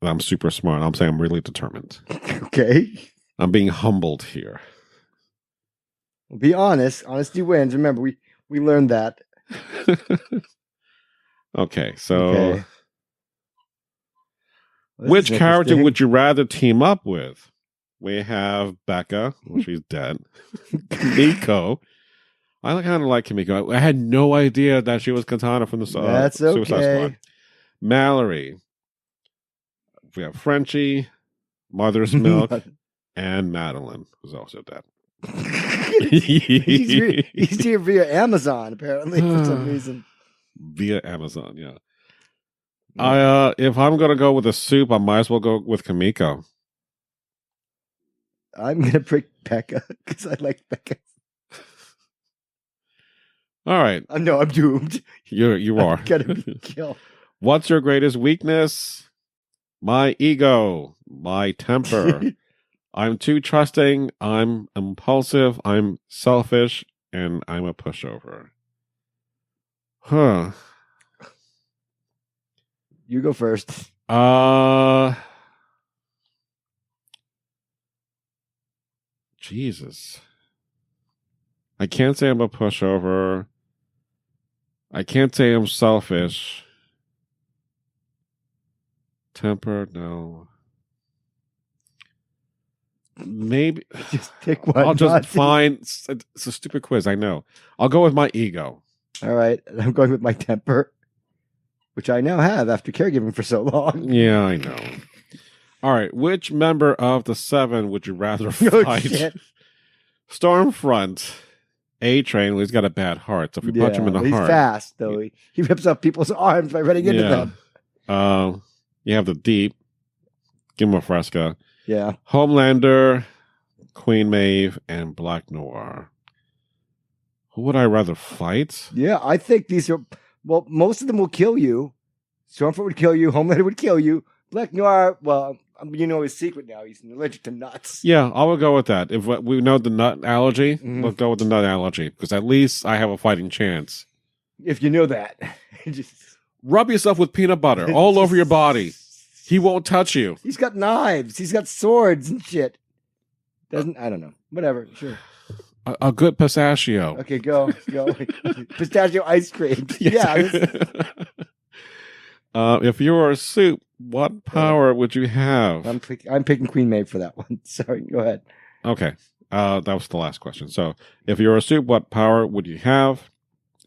I'm super smart. I'm saying I'm really determined. Okay. I'm being humbled here. Be honest. Honesty wins. Remember, we learned that. Okay, so which character would you rather team up with? We have Becca, well, she's dead. Kimiko. I kind of like Kimiko. I had no idea that she was Katana from the Suicide Squad. Mallory. We have Frenchie, Mother's Milk, and Madeline, who's also dead. He's here via Amazon, apparently, for some reason. Via Amazon, yeah. If I'm going to go with a soup, I might as well go with Kimiko. I'm going to pick Becca because I like Becca. All right. No, I'm doomed. You are. I'm going to be killed. What's your greatest weakness? My ego. My temper. I'm too trusting. I'm impulsive. I'm selfish. And I'm a pushover. Huh. You go first. Jesus. I can't say I'm a pushover. I can't say I'm selfish. Temper, no. Maybe. Just pick one. I'll just find. It's a stupid quiz, I know. I'll go with my ego. All right. I'm going with my temper, which I now have after caregiving for so long. Yeah, I know. All right. Which member of the 7 would you rather fight? Oh, shit. Stormfront. A-Train, well, he's got a bad heart, so if we punch him in the he's heart... He's fast, though. He rips up people's arms by running into them. You have the Deep. Give him a Fresca. Yeah. Homelander, Queen Maeve, and Black Noir. Who would I rather fight? Yeah, I think these are... Well, most of them will kill you. Stormfront would kill you. Homelander would kill you. Black Noir, well... You know his secret now. He's allergic to nuts. Yeah, I will go with that. If we know the nut allergy, we'll go with the nut allergy. Because at least I have a fighting chance. If you know that. Just rub yourself with peanut butter all over your body. He won't touch you. He's got knives. He's got swords and shit. I don't know. Whatever. Sure. A good pistachio. Okay, go. Pistachio ice cream. Yeah. If you were a soup, what power would you have? I'm picking Queen Maeve for that one. Sorry, go ahead. Okay. That was the last question. So, if you were a soup, what power would you have?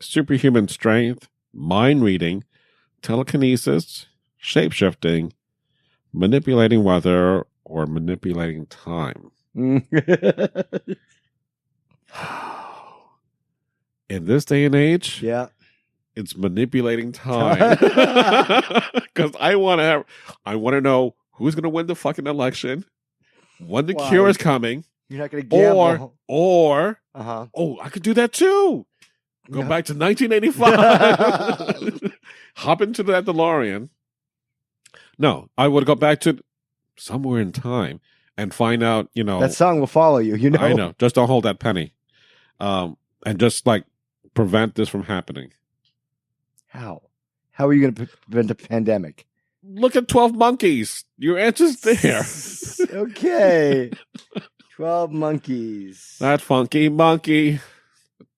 Superhuman strength, mind reading, telekinesis, shapeshifting, manipulating weather, or manipulating time. In this day and age, yeah, it's manipulating time. Because I want to know who's going to win the fucking election, when the cure is coming. You're not going to gamble. Or I could do that too. Go back to 1985. Hop into that DeLorean. No, I would go back to somewhere in time and find out, that song will follow you, I know. Just don't hold that penny. And just prevent this from happening. How? How are you going to prevent a pandemic? Look at 12 Monkeys. Your answer's there. Okay. 12 Monkeys. That funky monkey.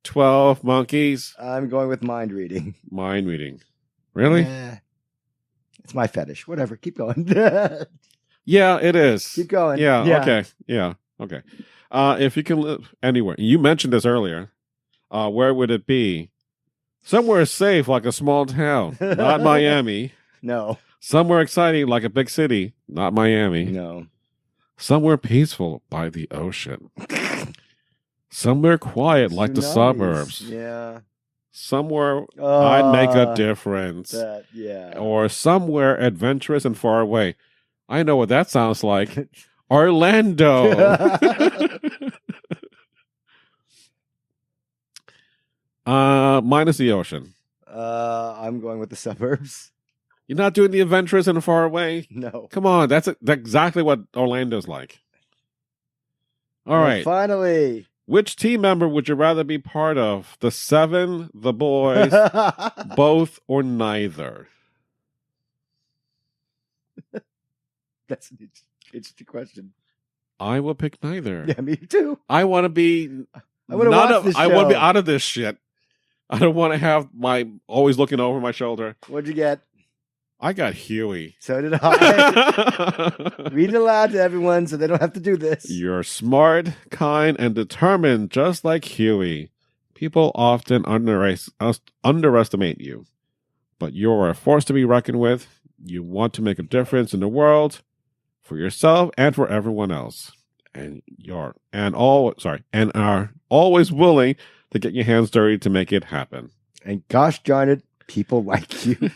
12 Monkeys. I'm going with mind reading. Mind reading. Really? It's my fetish. Whatever. Keep going. Yeah, it is. Keep going. Yeah. Okay. Yeah. Okay. If you can live anywhere, you mentioned this earlier. Where would it be? Somewhere safe, like a small town, not Miami. No. Somewhere exciting, like a big city, not Miami. No. Somewhere peaceful, by the ocean. Somewhere quiet, like the suburbs. Yeah. Somewhere I'd make a difference. Yeah. Or somewhere adventurous and far away. I know what that sounds like. Orlando. Minus the ocean. I'm going with the suburbs. You're not doing the adventurous and far away? No. Come on, that's exactly what Orlando's like. All right. Finally. Which team member would you rather be part of? The 7, the boys, both, or neither? That's an interesting question. I will pick neither. Yeah, me too. I want to be. I want to watch this show. I want to be out of this shit. I don't want to have my always looking over my shoulder. What'd you get? I got Huey. So did I. Read it aloud to everyone so they don't have to do this. You're smart, kind, and determined, just like Huey. People often underestimate you, but you're a force to be reckoned with. You want to make a difference in the world for yourself and for everyone else. And are always willing to get your hands dirty to make it happen. And gosh darn it, people like you.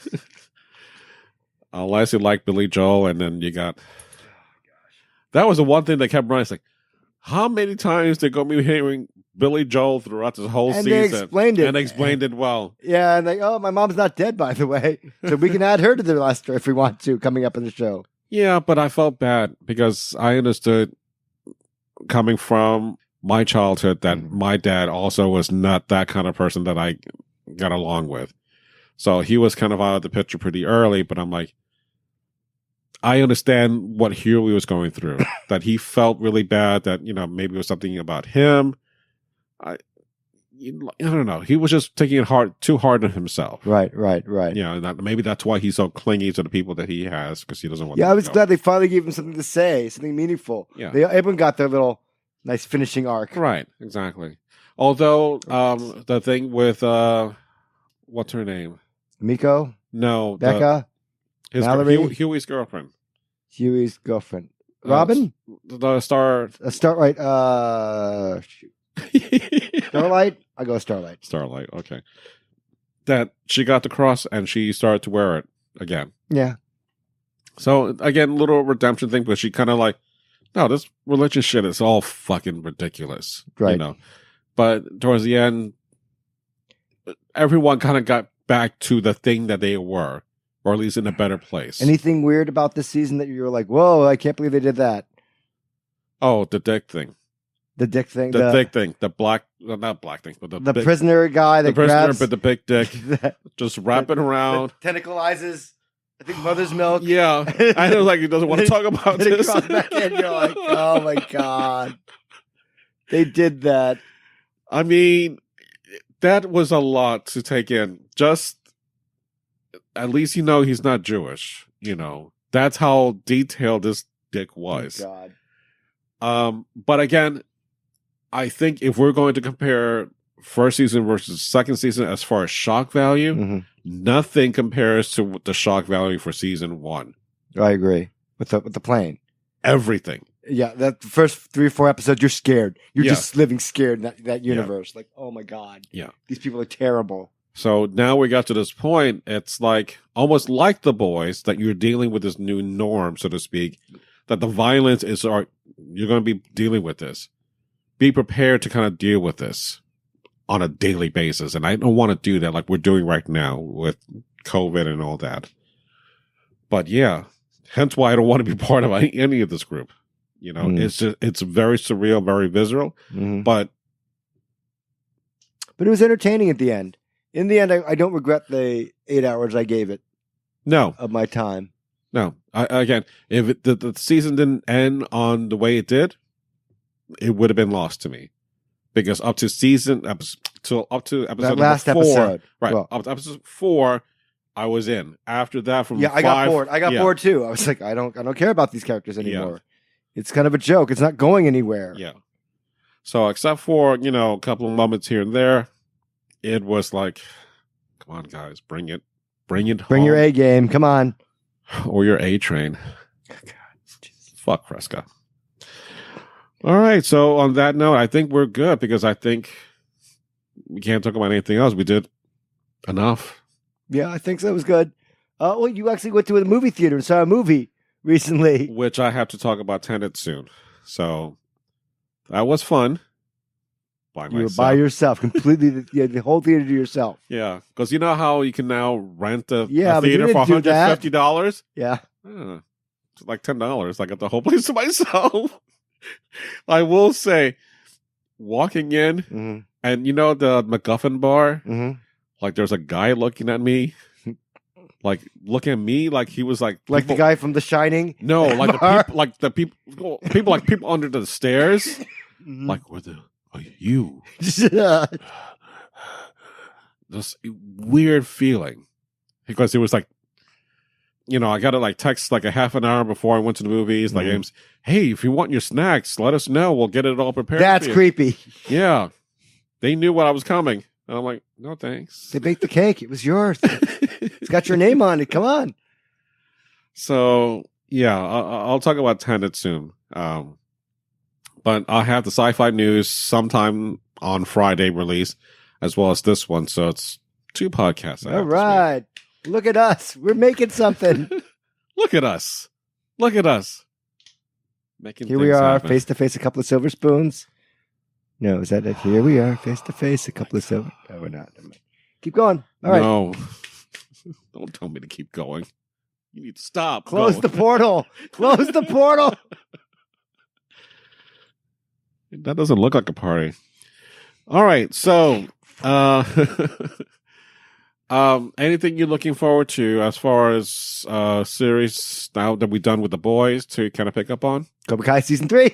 Unless you like Billy Joel, and then you got... That was the one thing that kept running. It's like, how many times they're going to be hearing Billy Joel throughout this whole season? They explained it. And they explained it well. Yeah, and my mom's not dead, by the way. So we can add her to the last story if we want to, coming up in the show. Yeah, but I felt bad because I understood coming from my childhood that my dad also was not that kind of person that I got along with. So he was kind of out of the picture pretty early, but I'm like, I understand what Huey was going through, that he felt really bad, that, maybe it was something about him. I don't know. He was just taking it too hard on himself. Right. Yeah, maybe that's why he's so clingy to the people that he has, because he doesn't want I was glad they finally gave him something to say, something meaningful. Yeah. Everyone got their little nice finishing arc. Right, exactly. Although, the thing with, what's her name? Miko? No. Becca? Mallory? Huey's girlfriend. Huey's girlfriend. Robin? The star. Starlight. Starlight? I go Starlight. Starlight, okay. That she got the cross and she started to wear it again. Yeah. So, again, little redemption thing, but she kind of like, no, this religion shit is all fucking ridiculous. Right. But towards the end, everyone kind of got back to the thing that they were, or at least in a better place. Anything weird about this season that you were like, whoa, I can't believe they did that? Oh, the dick thing. The dick thing? The dick thing. The black, not black thing, but the prisoner guy that grabs... but the big dick. Just wrap it around. Tentacleizes, I think, mother's milk. Yeah. I know, like, he doesn't want to talk about this. Back in, you're like, oh my God. They did that. I mean, that was a lot to take in. Just, at least he's not Jewish. That's how detailed this dick was. Oh God. But again, I think if we're going to compare first season versus second season as far as shock value, nothing compares to the shock value for season 1. I agree with the plane. Everything. Yeah, that first 3 or 4 episodes, you're scared. You're just living scared in that universe. Like, oh my God. Yeah. These people are terrible. So now we got to this point. It's like almost like The Boys, that you're dealing with this new norm, so to speak, that the violence is, you're going to be dealing with this. Be prepared to kind of deal with this on a daily basis. And I don't want to do that like we're doing right now with COVID and all that. But yeah, hence why I don't want to be part of any of this group. It's very surreal, very visceral, but it was entertaining at the end. In the end, I don't regret the 8 hours I gave it. No, of my time. No, again, if the season didn't end on the way it did, it would have been lost to me, because up to episode that last 4, episode, right? Well, up to episode 4, I was in. After that, from 5, I got bored. I got bored too. I was like, I don't care about these characters anymore. Yeah. It's kind of a joke. It's not going anywhere. Yeah. So except for a couple of moments here and there, it was like, come on, guys, bring it home. Bring your A game. Come on. Or your A train. God, fuck Fresca. All right. So on that note, I think we're good, because I think we can't talk about anything else. We did enough. Yeah, I think so. It was good. Well, you actually went to a movie theater and saw a movie recently, which I have to talk about Tenet soon. So that was fun. You were by yourself, completely the whole theater to yourself. Yeah, because you know how you can now rent a theater for $150? Yeah. It's like $10. I got the whole place to myself. I will say, walking in, and the MacGuffin bar, like there's a guy looking at me, like looking at me like he was like the guy from The Shining. No, like the people under the stairs, like where the. You this weird feeling, because it was like, I got to like text like a half an hour before I went to the movies, like, hey, if you want your snacks, let us know, we'll get it all prepared. That's creepy. Yeah, they knew what I was coming, and I'm like, no thanks. They baked the cake, it was yours. It's got your name on it, come on. So yeah, I'll talk about Tenet soon. But I'll have the sci-fi news sometime on Friday release, as well as this one. So it's 2 podcasts. All right. Look at us. We're making something. Look at us. Look at us. Making Here we things are, happen. face to face, a couple of silver spoons. No, is that it? Here we are, face to face, a couple of silver. No, we're not. Keep going. All right. No. Don't tell me to keep going. You need to stop. Close the portal. Close the portal. That doesn't look like a party. All right. So, anything you're looking forward to as far as series now that we've done with the boys to kind of pick up on? Cobra Kai season 3.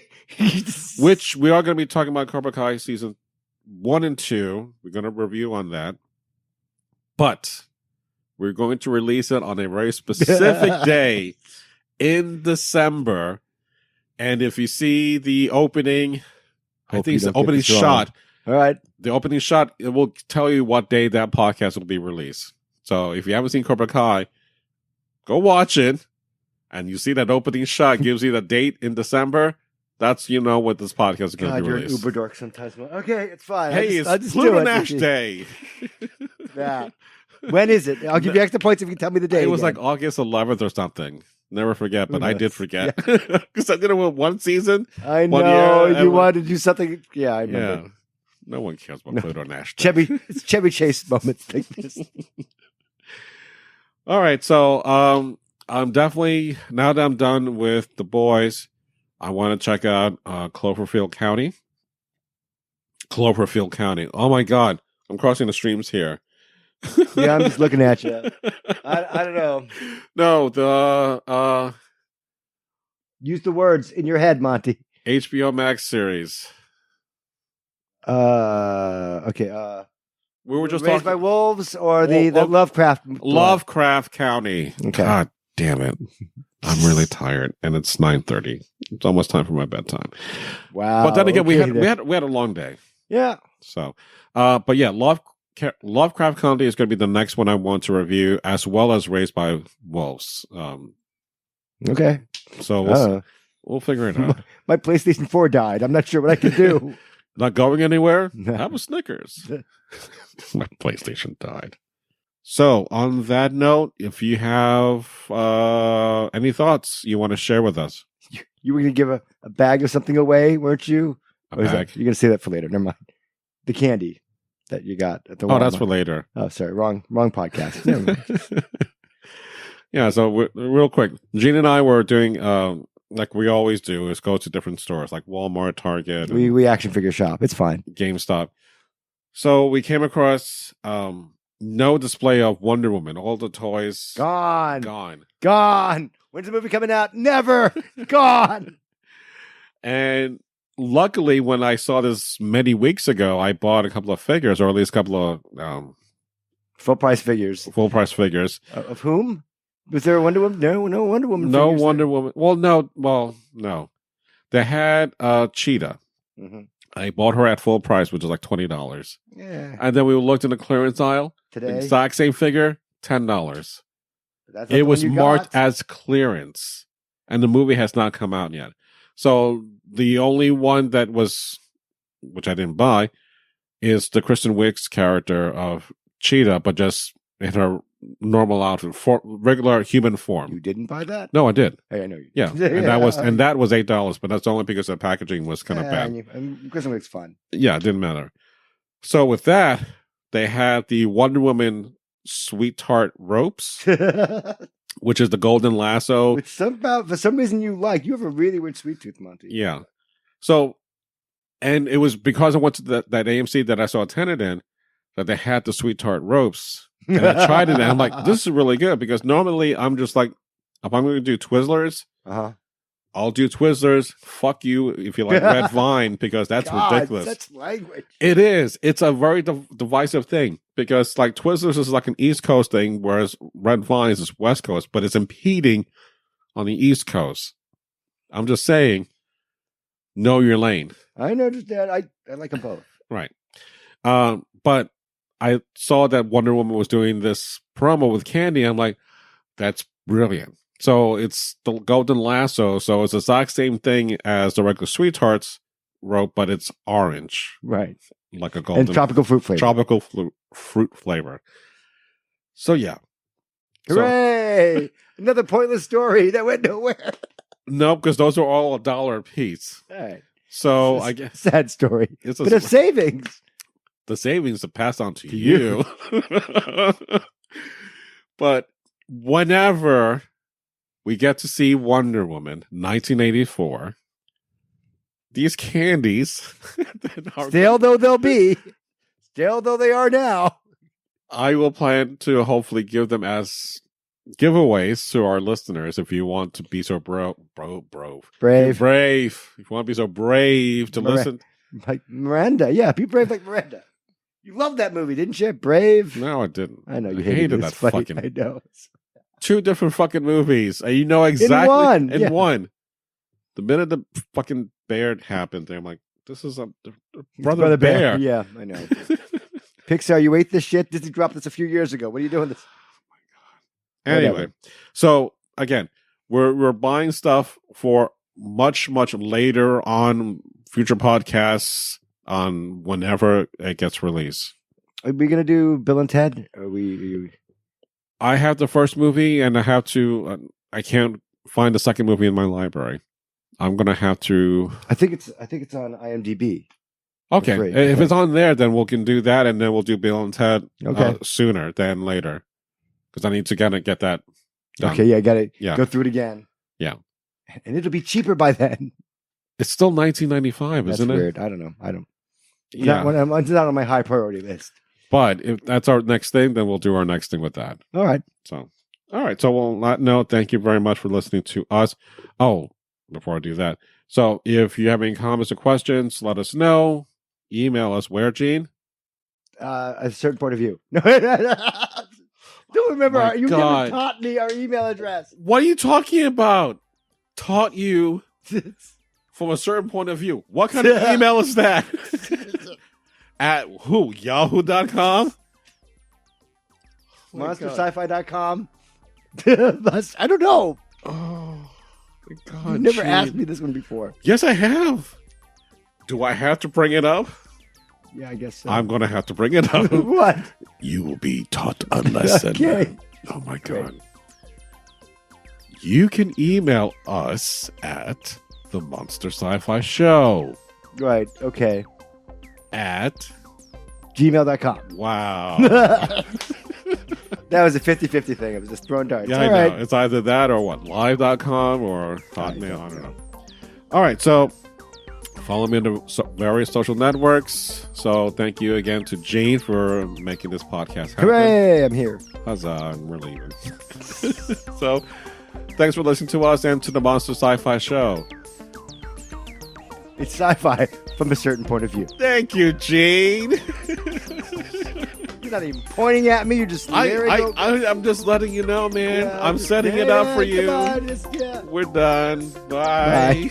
Which we are going to be talking about Cobra Kai season 1 and 2. We're going to review on that. But we're going to release it on a very specific day in December. And if you see the opening, I think it's the opening shot. All right. The opening shot, it will tell you what day that podcast will be released. So if you haven't seen Cobra Kai, go watch it. And you see that opening shot gives you the date in December. That's, what this podcast is going to be released. You're an uber dork sometimes. Okay, it's fine. Hey, it's Pluto Nash Day. Yeah. When is it? I'll give you extra points if you can tell me the day. It was like August 11th or something. Never forget, but I did forget. Because I did it with one season. I know. You wanted to do something. Yeah, I remember. Yeah. No one cares about Pluto Nash Day. It's Chevy Chase moments like this. All right, so I'm definitely, now that I'm done with the boys, I want to check out Cloverfield County. Cloverfield County. Oh my God. I'm crossing the streams here. Yeah, I'm just looking at you. I don't know. No, use the words in your head, Monty. HBO Max series. Okay. We were just Raised talking by Wolves or the Lovecraft. Lovecraft County. Okay. God damn it. I'm really tired, and it's 9:30. It's almost time for my bedtime. Wow. But then again, we had a long day. Yeah. So, but yeah, Lovecraft County is going to be the next one I want to review, as well as Raised by Wolves. Okay. So we'll figure it out. My PlayStation 4 died. I'm not sure what I can do. Not going anywhere? Have a Snickers. My PlayStation died. So, on that note, if you have any thoughts you want to share with us. You were going to give a bag of something away, weren't you? A bag? You're going to say that for later. Never mind. The candy that you got at the Walmart. Oh, that's for later. Oh, sorry. Wrong podcast. Never mind. Yeah, so real quick. Gene and I were doing, like we always do, is go to different stores like Walmart, Target. We action figure shop. It's fine. GameStop. So we came across no display of Wonder Woman. All the toys gone. When's the movie coming out? Never. Gone. And luckily, when I saw this many weeks ago, I bought a couple of figures, or at least a couple of full price figures. Full price figures. Of whom? Was there a Wonder Woman? No Wonder Woman. No Wonder Woman. Well, no. They had Cheetah. Mm-hmm. I bought her at full price, which is like $20. Yeah. And then we looked in the clearance aisle. Today, exact same figure, $10. It was marked as clearance, and the movie has not come out yet. So the only one that was, which I didn't buy, is the Kristen Wiig's character of Cheetah, but just in her normal outfit, regular human form. You didn't buy that? No, I did. Hey, I know you. Yeah, and that was $8, but that's only because the packaging was kind of bad. And Kristen Wiig's fun. Yeah, it didn't matter. So with that, they had the Wonder Woman Sweetheart ropes, which is the golden lasso. Which for some reason you like. You have a really weird sweet tooth, Monty. Yeah. So, and it was because I went to that AMC that I saw a tenant in that they had the Sweetheart ropes. And I tried it and I'm like, this is really good, because normally I'm just like, if I'm going to do Twizzlers, I'll do Twizzlers. Fuck you if you like Red Vine, because that's ridiculous. That's language. It is. It's a very divisive thing, because like Twizzlers is like an East Coast thing, whereas Red Vine is West Coast, but it's impeding on the East Coast. I'm just saying, know your lane. I noticed that. I like them both. Right. But I saw that Wonder Woman was doing this promo with candy. I'm like, that's brilliant. So it's the golden lasso. So it's the exact same thing as the regular Sweethearts rope, but it's orange. Right. Like a golden. And tropical fruit flavor. Tropical fruit flavor. So yeah. Hooray! Another pointless story that went nowhere. No, because those are all $1 a piece. All right. So I guess sad story. It's but a savings. The savings to pass on to you. But whenever we get to see Wonder Woman 1984, these candies, stale though they'll be, stale though they are now, I will plan to hopefully give them as giveaways to our listeners. If you want to be so brave. If you want to be so brave to listen, like Miranda, yeah, be brave like Miranda. You loved that movie, didn't you? Brave. No, I didn't. I know you hated that fucking. I know. 2 different fucking movies, and you know exactly in one. The minute the fucking bear happened, I'm like, this is a brother bear. Yeah, I know. Pixar, you ate this shit. Disney dropped this a few years ago. What are you doing this? Oh my God. Anyway, so again, we're buying stuff for much later on future podcasts on whenever it gets released. Are we gonna do Bill and Ted? Are we? I have the first movie, and I have to. I can't find the second movie in my library. I'm gonna have to. I think it's on IMDb. Okay, if it's on there, then we can do that, and then we'll do Bill and Ted sooner than later, because I need to get that done. Okay, yeah, I got it. Yeah, go through it again. Yeah, and it'll be cheaper by then. It's still $19.95, isn't it? That's weird. I don't know. It's not on my high priority list. But if that's our next thing, then we'll do our next thing with that. All right. So, on that note, thank you very much for listening to us. Oh, before I do that. So, if you have any comments or questions, let us know. Email us where, Gene? A certain point of view. Don't remember. You never taught me our email address. What are you talking about? Taught you from a certain point of view. What kind of email is that? At who? Yahoo.com? MonsterScifi.com? I don't know. Oh, my God. You've never asked me this one before. Yes, I have. Do I have to bring it up? Yeah, I guess so. I'm going to have to bring it up. What? You will be taught a lesson. Okay. Oh, my God. You can email us at the Monster Sci-Fi Show. Right, okay. At gmail.com. Wow. That was a 50-50 thing. It was just throwing darts. Yeah, I know. It's either that or what? Live.com or Hotmail. I don't know. All right, so follow me on the various social networks. So thank you again to Jane for making this podcast happen. Hooray, I'm here. Huzzah, I'm relieving. So thanks for listening to us and to the Monster Sci-Fi Show. It's sci-fi from a certain point of view. Thank you, Gene. You're not even pointing at me. You're just I'm just letting you know, man. Yeah, I'm setting it up for you. We're done. Bye.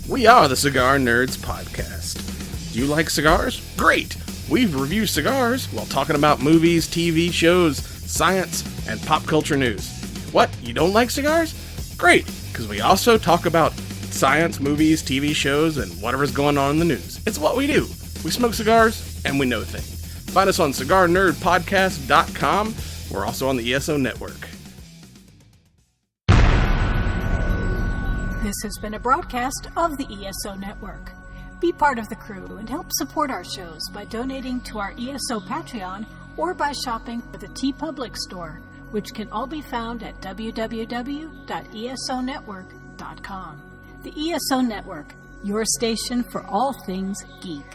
We are the Cigar Nerds Podcast. Do you like cigars? Great! We've reviewed cigars while talking about movies, TV shows, science, and pop culture news. What? You don't like cigars? Great, because we also talk about science, movies, TV shows, and whatever's going on in the news. It's what we do. We smoke cigars, and we know things. Find us on CigarNerdPodcast.com. We're also on the ESO Network. This has been a broadcast of the ESO Network. Be part of the crew and help support our shows by donating to our ESO Patreon or by shopping at the TeePublic store, which can all be found at www.esonetwork.com. The ESO Network, your station for all things geek.